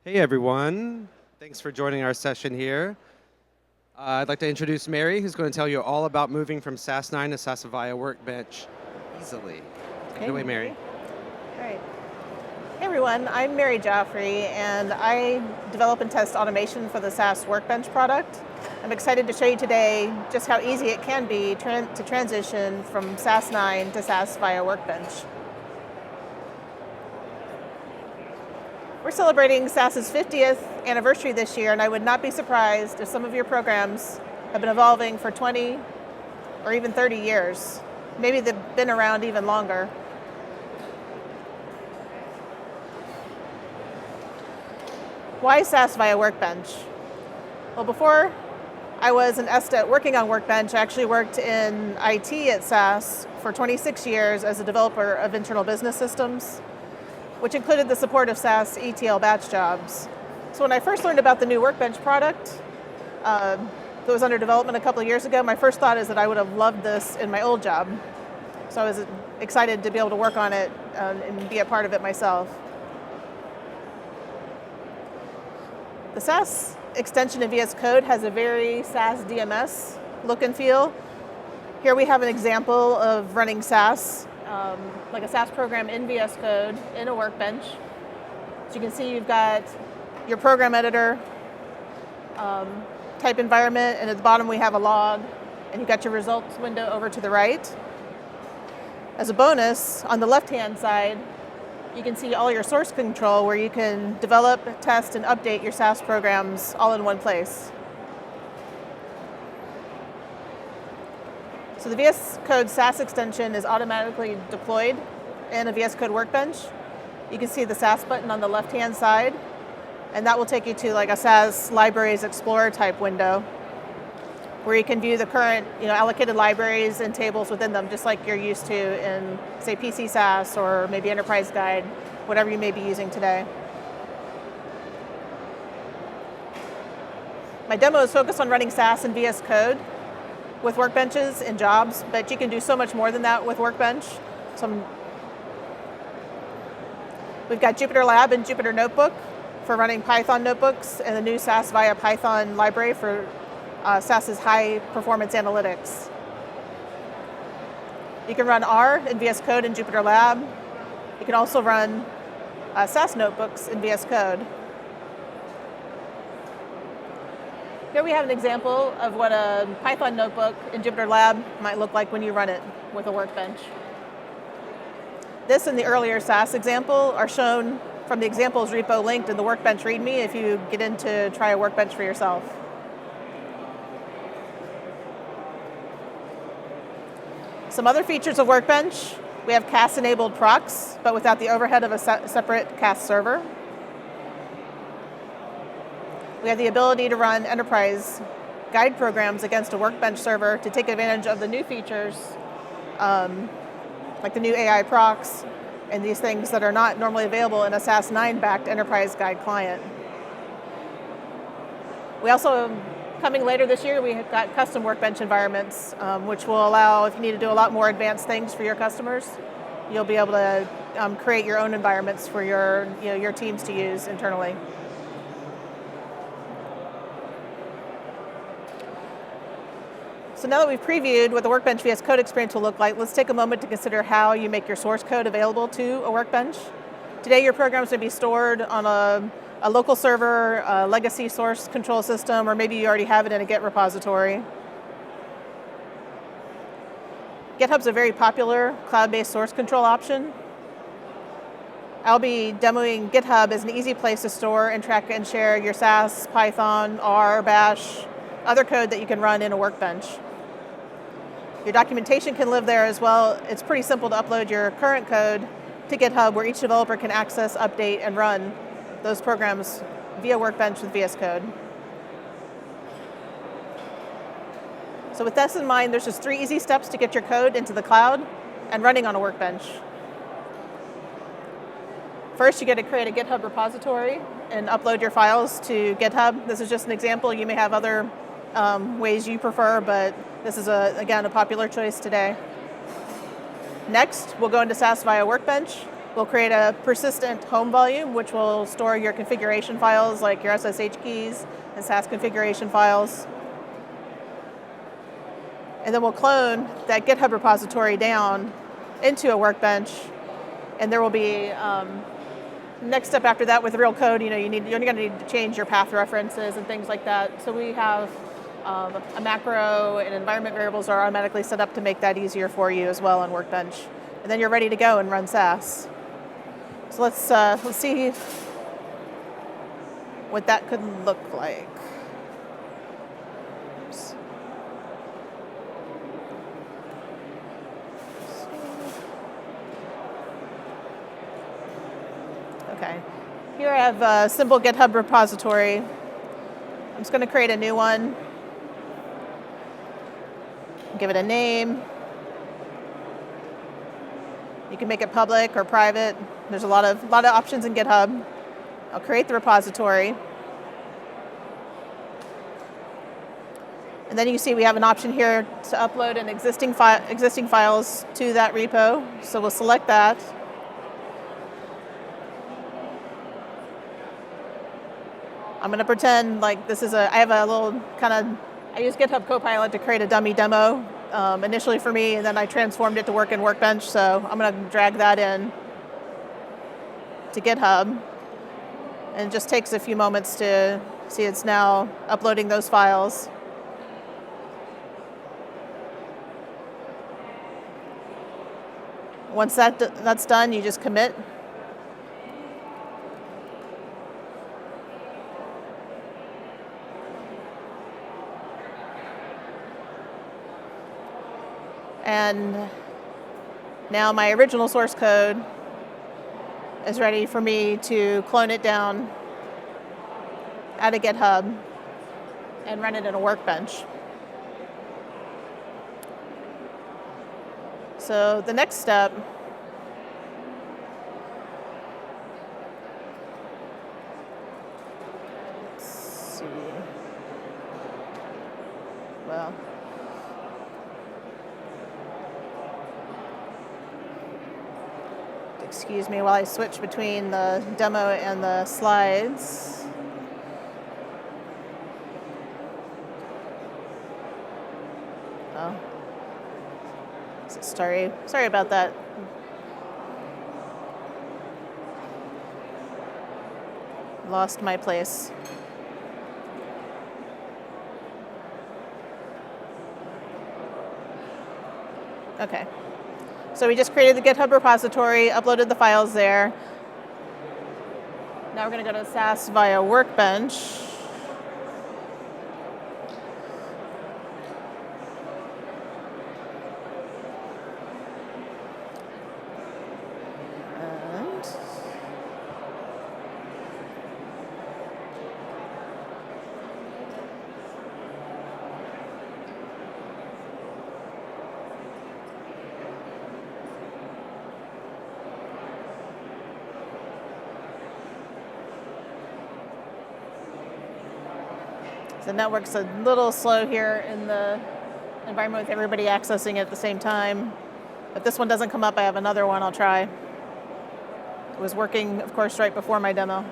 Hey everyone, thanks for joining our session here. I'd like to introduce Mary, who's going to tell you all about moving from SAS 9 to SAS Viya Workbench easily. Take it away, Mary. All right. Hey everyone, I'm Mary Joffrey, and I develop and test automation for the SAS Workbench product. I'm excited to show you today just how easy it can be to transition from SAS 9 to SAS Viya Workbench. We're celebrating SAS's 50th anniversary this year, and I would not be surprised if some of your programs have been evolving for 20 or even 30 years. Maybe they've been around even longer. Why SAS Viya Workbench? Well, before I was an ESTA working on Workbench, I actually worked in IT at SAS for 26 years as a developer of internal business systems, which included the support of SAS ETL batch jobs. So when I first learned about the new Workbench product that was under development a couple of years ago, my first thought is that I would have loved this in my old job. So I was excited to be able to work on it and be a part of it myself. The SAS extension in VS Code has a very SAS DMS look and feel. Here we have an example of running SAS, like a SAS program in VS Code in a Workbench. As you can see, you've got your program editor type environment, and at the bottom we have a log, and you've got your results window over to the right. As a bonus, on the left-hand side, you can see all your source control where you can develop, test, and update your SAS programs all in one place. So the VS Code SAS extension is automatically deployed in a VS Code Workbench. You can see the SAS button on the left-hand side, and that will take you to like a SAS Libraries Explorer type window, where you can view the current allocated libraries and tables within them, just like you're used to in, say, PC SAS or maybe Enterprise Guide, whatever you may be using today. My demo is focused on running SAS in VS Code with workbenches and jobs, but you can do so much more than that with Workbench. We've got Jupyter Lab and Jupyter Notebook for running Python notebooks, and the new SAS Viya Python library for SAS's high performance analytics. You can run R in VS Code and Jupyter Lab. You can also run SAS notebooks in VS Code. Here we have an example of what a Python notebook in Jupyter Lab might look like when you run it with a Workbench. This and the earlier SAS example are shown from the examples repo linked in the Workbench README if you get in to try a Workbench for yourself. Some other features of Workbench: we have CAS-enabled procs, but without the overhead of a separate CAS server. We have the ability to run enterprise guide programs against a Workbench server to take advantage of the new features, like the new AI procs and these things that are not normally available in a SAS 9-backed enterprise guide client. We also, coming later this year, we have got custom Workbench environments, which will allow, if you need to do a lot more advanced things for your customers, you'll be able to create your own environments for your teams to use internally. So now that we've previewed what the Workbench VS Code experience will look like, let's take a moment to consider how you make your source code available to a Workbench. Today, your programs will be stored on a local server, a legacy source control system, or maybe you already have it in a Git repository. GitHub's a very popular cloud-based source control option. I'll be demoing GitHub as an easy place to store and track and share your SAS, Python, R, Bash, other code that you can run in a Workbench. Your documentation can live there as well. It's pretty simple to upload your current code to GitHub, where each developer can access, update, and run those programs via Workbench with VS Code. So with this in mind, there's just 3 easy steps to get your code into the cloud and running on a Workbench. First, you get to create a GitHub repository and upload your files to GitHub. This is just an example. You may have other ways you prefer, but this is, again, a popular choice today. Next, we'll go into SAS Viya Workbench We'll create a persistent home volume, which will store your configuration files like your SSH keys and SAS configuration files. And then we'll clone that GitHub repository down into a workbench. And there will be next step after that with real code. You're only going to need to change your path references and things like that. So we have a macro and environment variables are automatically set up to make that easier for you as well on Workbench. And then you're ready to go and run SAS. So let's see what that could look like. Oops. Okay, here I have a simple GitHub repository. I'm just going to create a new one. Give it a name. You can make it public or private. There's a lot of options in GitHub. I'll create the repository. And then you see we have an option here to upload an existing files to that repo. So we'll select that. I'm going to pretend like this is I have a little I use GitHub Copilot to create a dummy demo initially for me, and then I transformed it to work in Workbench. So I'm going to drag that in to GitHub. And it just takes a few moments to see it's now uploading those files. Once that's done, you just commit. And now my original source code is ready for me to clone it down, add a GitHub, and run it in a Workbench. So the next step let's see. Well, excuse me while I switch between the demo and the slides. Oh. Sorry about that. Lost my place. Okay. So we just created the GitHub repository, uploaded the files there. Now we're going to go to SAS Viya Workbench. The network's a little slow here in the environment with everybody accessing it at the same time. If this one doesn't come up, I have another one I'll try. It was working, of course, right before my demo.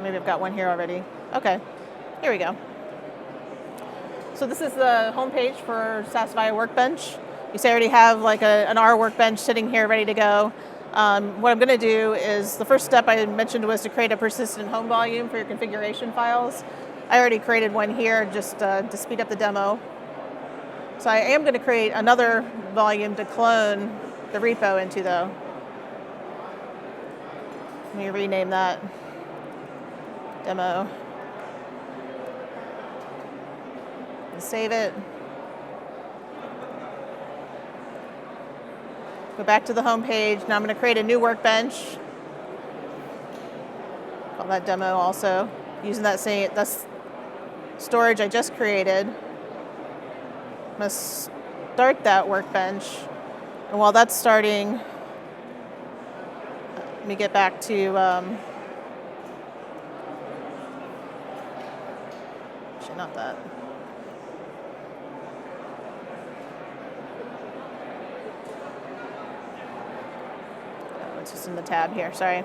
Maybe I've got one here already. Okay, here we go. So this is the homepage for SAS Viya Workbench. You see I already have like an R workbench sitting here ready to go. What I'm going to do is, the first step I mentioned was to create a persistent home volume for your configuration files. I already created one here just to speed up the demo. So I am going to create another volume to clone the repo into, though. Let me rename that demo. And save it. Go back to the home page. Now I'm going to create a new workbench. Call that demo also. Using that storage I just created. I'm going to start that workbench. And while that's starting, let me get back to actually not that. just in the tab here, sorry.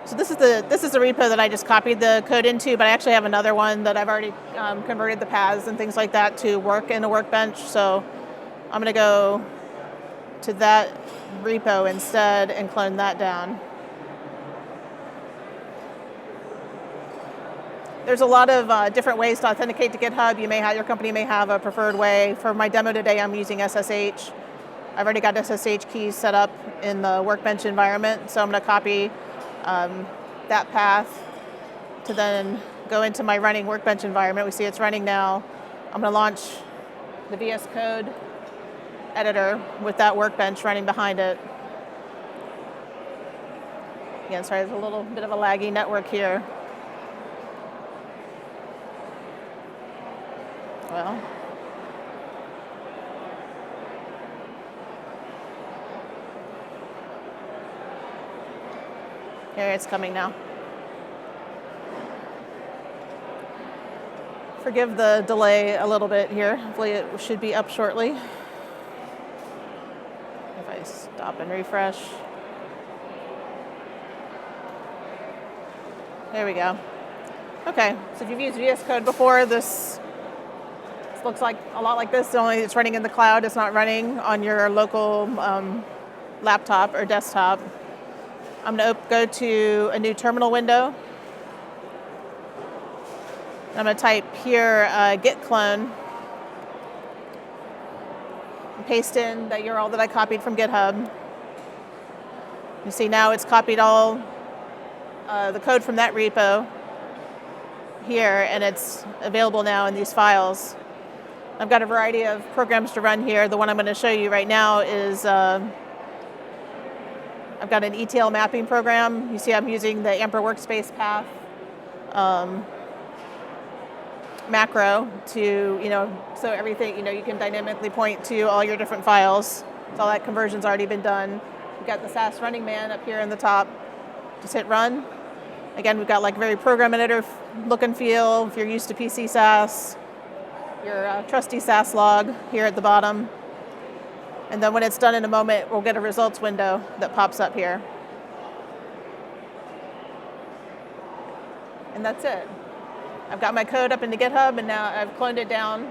So this is the repo that I just copied the code into, but I actually have another one that I've already converted the paths and things like that to work in a workbench. So I'm going to go to that repo instead and clone that down. There's a lot of different ways to authenticate to GitHub. Your company may have a preferred way. For my demo today, I'm using SSH. I've already got SSH keys set up in the Workbench environment, so I'm going to copy that path to then go into my running Workbench environment. We see it's running now. I'm going to launch the VS Code editor with that Workbench running behind it. Again, sorry, there's a little bit of a laggy network here. Well, here it's coming now. Forgive the delay a little bit here. Hopefully it should be up shortly. If I stop and refresh. There we go. Okay, so if you've used VS Code before, this looks like a lot like this, only it's running in the cloud. It's not running on your local laptop or desktop. I'm going to go to a new terminal window. I'm going to type here git clone and paste in the URL that I copied from GitHub. You see now it's copied all the code from that repo here, and it's available now in these files. I've got a variety of programs to run here. The one I'm going to show you right now is I've got an ETL mapping program. You see I'm using the Amper workspace path macro to, so everything, you can dynamically point to all your different files. So all that conversion's already been done. We've got the SAS running man up here in the top. Just hit run. Again, we've got like very program editor look and feel. If you're used to PC SAS, your trusty SAS log here at the bottom. And then when it's done in a moment, we'll get a results window that pops up here. And that's it. I've got my code up into GitHub, and now I've cloned it down.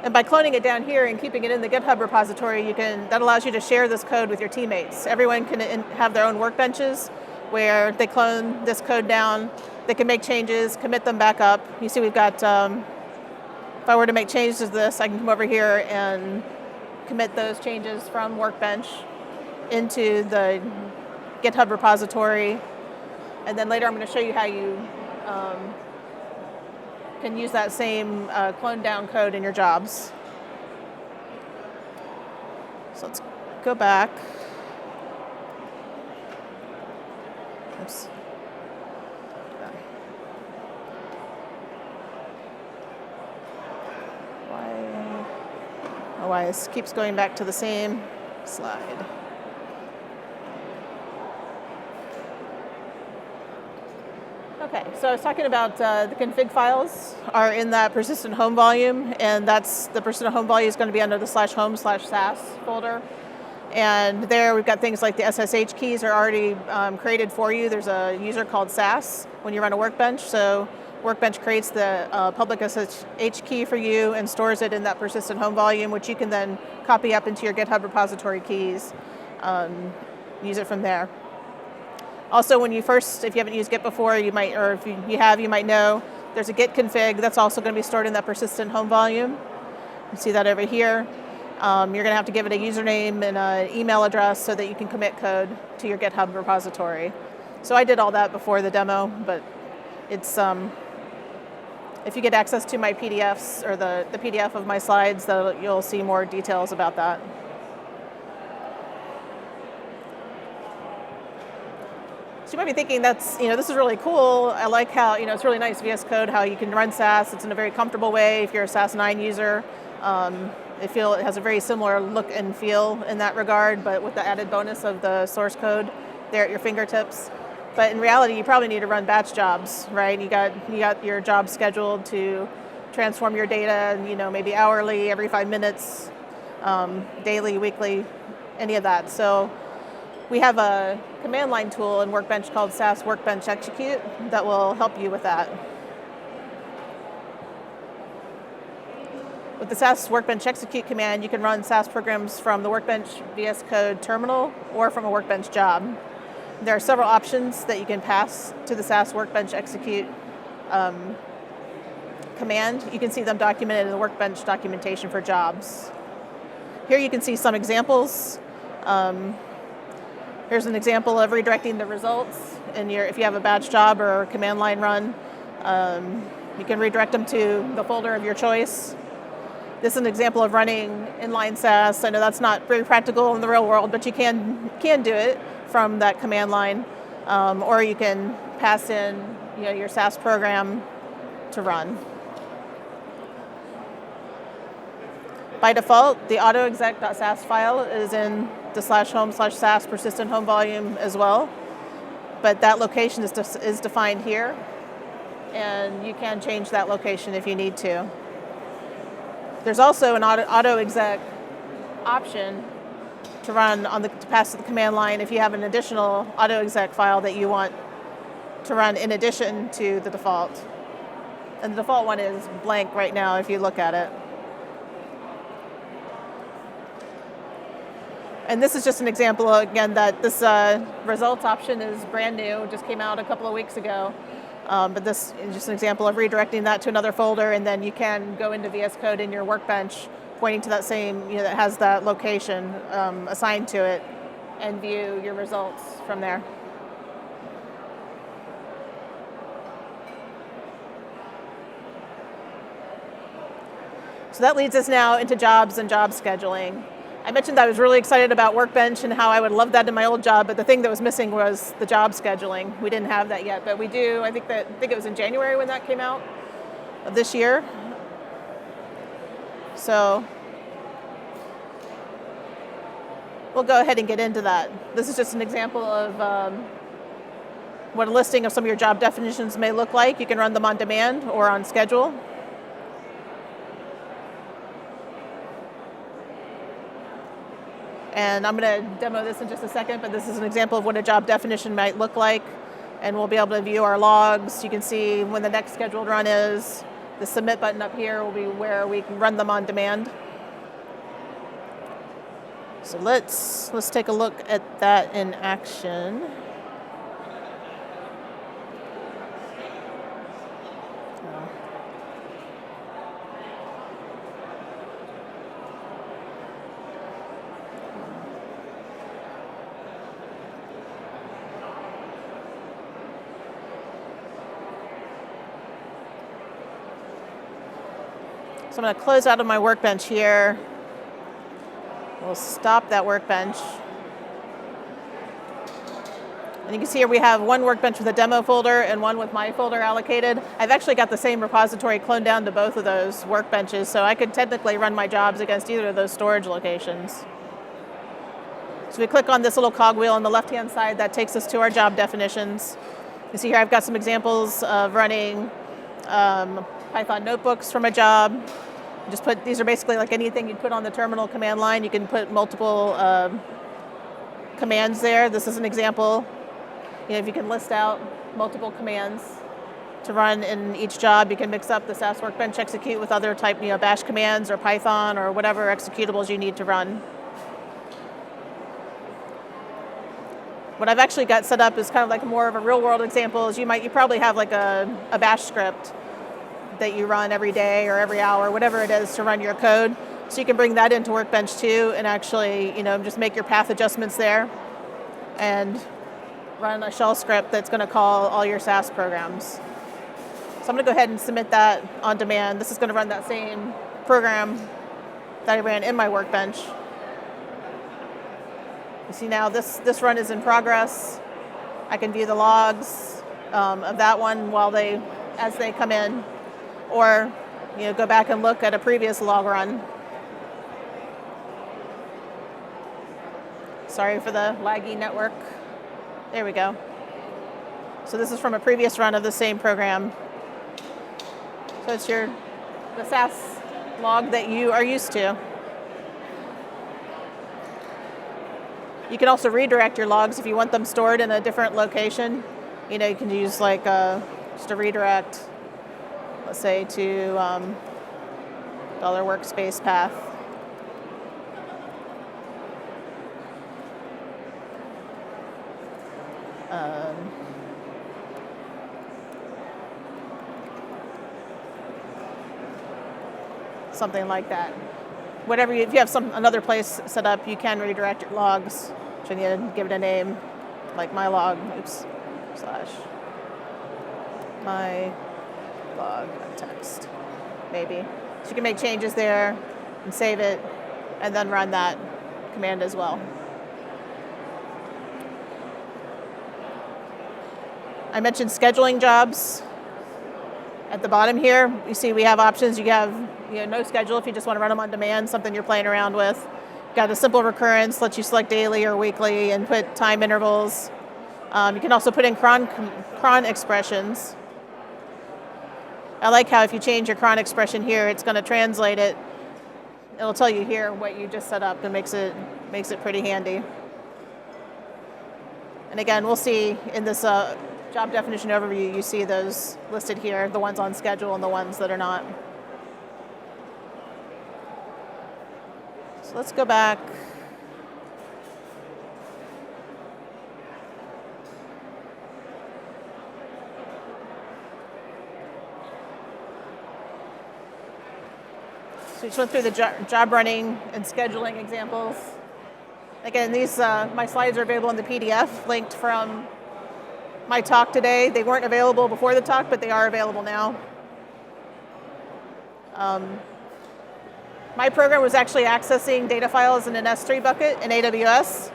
And by cloning it down here and keeping it in the GitHub repository, that allows you to share this code with your teammates. Everyone can have their own workbenches where they clone this code down. They can make changes, commit them back up. You see we've got, if I were to make changes to this, I can come over here and commit those changes from Workbench into the GitHub repository. And then later I'm going to show you how you can use that same cloned down code in your jobs. So let's go back. Oops. Why this keeps going back to the same slide. Okay, so I was talking about the config files are in that persistent home volume, and that's the persistent home volume is going to be under the /home/SAS folder. And there we've got things like the SSH keys are already created for you. There's a user called SAS when you run a Workbench. So Workbench creates the public SSH key for you and stores it in that persistent home volume, which you can then copy up into your GitHub repository keys, use it from there. Also, if you haven't used Git before, you might, or if you have, you might know, there's a Git config that's also going to be stored in that persistent home volume. You see that over here. You're going to have to give it a username and an email address so that you can commit code to your GitHub repository. So I did all that before the demo, but it's if you get access to my PDFs or the PDF of my slides, you'll see more details about that. So you might be thinking this is really cool. I like how, it's really nice VS Code, how you can run SAS. It's in a very comfortable way if you're a SAS 9 user. It has a very similar look and feel in that regard, but with the added bonus of the source code there at your fingertips. But in reality, you probably need to run batch jobs, right? You got your job scheduled to transform your data, maybe hourly, every 5 minutes, daily, weekly, any of that. So we have a command line tool in Workbench called SAS Workbench Execute that will help you with that. With the SAS Workbench Execute command, you can run SAS programs from the Workbench VS Code terminal or from a Workbench job. There are several options that you can pass to the SAS Workbench Execute command. You can see them documented in the Workbench documentation for jobs. Here you can see some examples. Here's an example of redirecting the results if you have a batch job or a command line run. You can redirect them to the folder of your choice. This is an example of running inline SAS. I know that's not very practical in the real world, but you can do it from that command line, or you can pass in your SAS program to run. By default, the autoexec.sas file is in the /home/SAS persistent home volume as well, but that location is defined here, and you can change that location if you need to. There's also an autoexec option to run to pass to the command line if you have an additional autoexec file that you want to run in addition to the default. And the default one is blank right now if you look at it. And this is just an example, again, that this results option is brand new, just came out a couple of weeks ago. But this is just an example of redirecting that to another folder, and then you can go into VS Code in your Workbench, pointing to that same, that has that location assigned to it, and view your results from there. So that leads us now into jobs and job scheduling. I mentioned that I was really excited about Workbench and how I would love that in my old job, but the thing that was missing was the job scheduling. We didn't have that yet, but we do. I think it was in January when that came out of this year. So we'll go ahead and get into that. This is just an example of what a listing of some of your job definitions may look like. You can run them on demand or on schedule. And I'm going to demo this in just a second, but this is an example of what a job definition might look like. And we'll be able to view our logs. You can see when the next scheduled run is. The submit button up here will be where we can run them on demand. So let's take a look at that in action. So I'm going to close out of my Workbench here. We'll stop that Workbench. And you can see here we have one Workbench with a demo folder and one with my folder allocated. I've actually got the same repository cloned down to both of those Workbenches, so I could technically run my jobs against either of those storage locations. So we click on this little cogwheel on the left-hand side, that takes us to our job definitions. You see here I've got some examples of running Python notebooks from a job. These are basically like anything you'd put on the terminal command line. You can put multiple commands there. This is an example. If you can list out multiple commands to run in each job, you can mix up the SAS Workbench execute with other type, bash commands or Python or whatever executables you need to run. What I've actually got set up is kind of like more of a real world example. Is you probably have like a bash script that you run every day or every hour, whatever it is, to run your code. So you can bring that into Workbench too, and actually, just make your path adjustments there, and run a shell script that's going to call all your SAS programs. So I'm going to go ahead and submit that on demand. This is going to run that same program that I ran in my Workbench. You see now this run is in progress. I can view the logs of that one as they come in. Or go back and look at a previous log run. Sorry for the laggy network. There we go. So this is from a previous run of the same program. So it's the SAS log that you are used to. You can also redirect your logs if you want them stored in a different location. You can use like just a redirect, let's say to $workspace path. Something like that. Whatever, if you have another place set up, you can redirect your logs. So you need to give it a name, like my log. Oops. / my log text, maybe. So you can make changes there and save it, and then run that command as well. I mentioned scheduling jobs. At the bottom here, you see we have options. You have no schedule if you just want to run them on demand, something you're playing around with. Got a simple recurrence, lets you select daily or weekly and put time intervals. You can also put in cron expressions. I like how if you change your cron expression here, it's going to translate it. It'll tell you here what you just set up and makes it pretty handy. And again, we'll see in this job definition overview, you see those listed here, the ones on schedule and the ones that are not. So let's go back. So we just went through the job running and scheduling examples. Again, these my slides are available in the PDF, linked from my talk today. They weren't available before the talk, but they are available now. My program was actually accessing data files in an S3 bucket in AWS,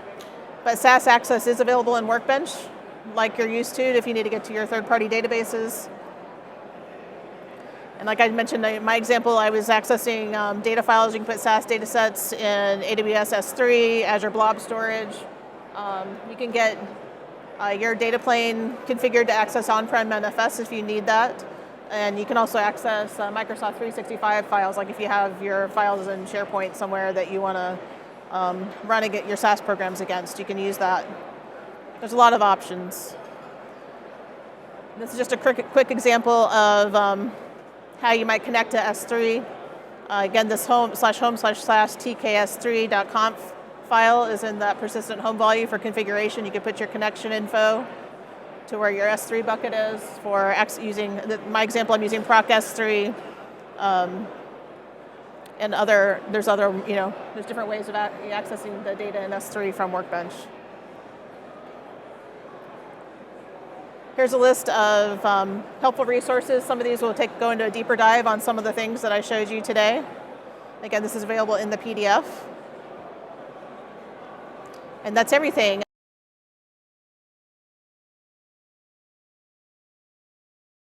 but SAS Access is available in Workbench, like you're used to if you need to get to your third-party databases. And like I mentioned in my example, I was accessing data files. You can put SAS datasets in AWS S3, Azure Blob Storage. You can get your data plane configured to access on-prem NFS if you need that. And you can also access Microsoft 365 files, like if you have your files in SharePoint somewhere that you want to run and get your SAS programs against, you can use that. There's a lot of options. This is just a quick example of how you might connect to S3. Again, this home/home/tks3.conf file is in that persistent home value for configuration. You can put your connection info to where your S3 bucket is for using, my example, I'm using proc S3, and there's different ways of accessing the data in S3 from Workbench. Here's a list of helpful resources. Some of these will go into a deeper dive on some of the things that I showed you today. Again, this is available in the PDF. And that's everything.